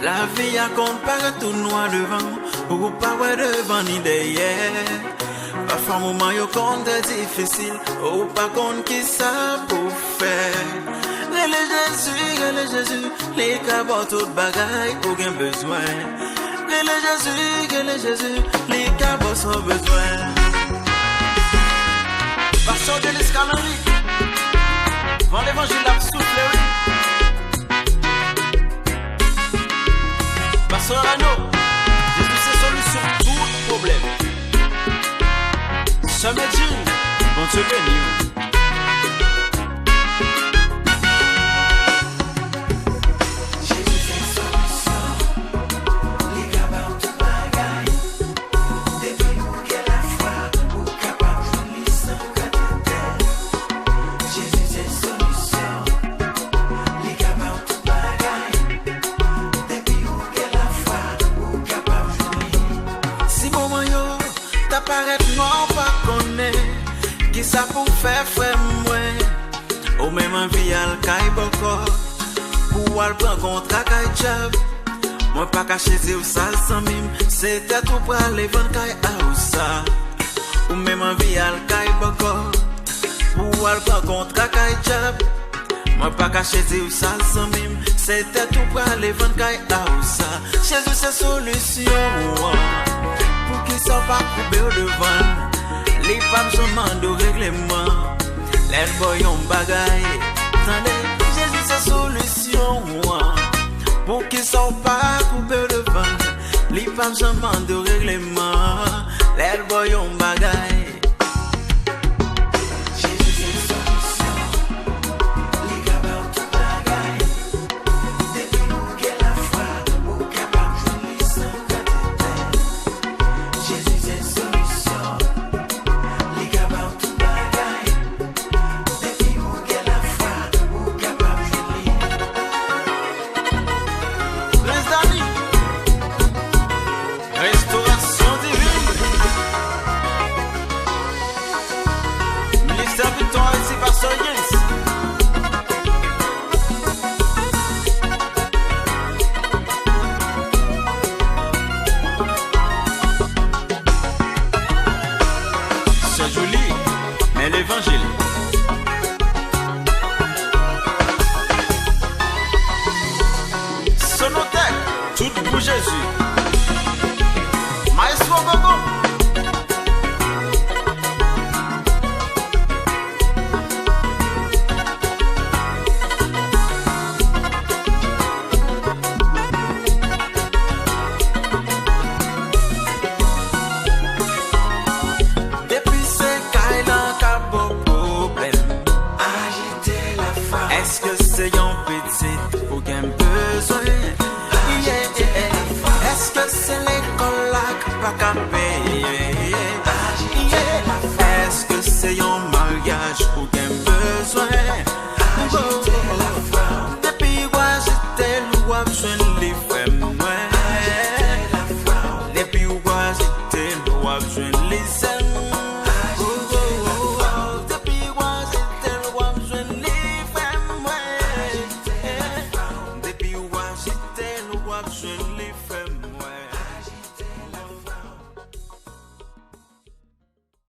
La vie a compte paraît tout noir devant, ou pas ouais devant ni derrière. Parfois moment yo compte est difficile, ou pas compte qui ça pour faire. Rele Jésus, les cabot tout bagaille, aucun besoin. Rele Jésus, les cabot sans besoin. Pasteur de l'escalarie, vend l'évangile à souffler, oui. Pasteur Lano, Jésus c'est solution tout problème. Jamais Dieu, bon Dieu béni. Paraît non pas connaît qui ça pour faire frère moi au même envie al kay boko pour al prendre contrat kay job moi pas cacher ou ça sans mime c'était tout pour aller vendre kay a ça ou même envie al kay boko pour al prendre contrat kay job moi pas cacher ou ça sans mime c'était tout pour aller vendre kay a ça Jésus c'est solution qui sont pas coupés au devant. Les femmes sont demandent au règlement. Les boys ont bagaille. Attendez, Jésus c'est solution. Pour qu'ils sont pas coupés au devant. Les femmes sont demandent au règlement. Les boys ont bagaille. L'évangile. Sonothèque, tout pour Jésus. Maestro Gogo. Est-ce que c'est un petit pour qu'un besoin? Est-ce que c'est l'école là qui pas qu'à payer? Est-ce que c'est un mariage pour qu'un besoin? Depuis quoi j'étais loin, je ne l'ai fait moins. Depuis quoi j'étais loin, je ne l'ai fait.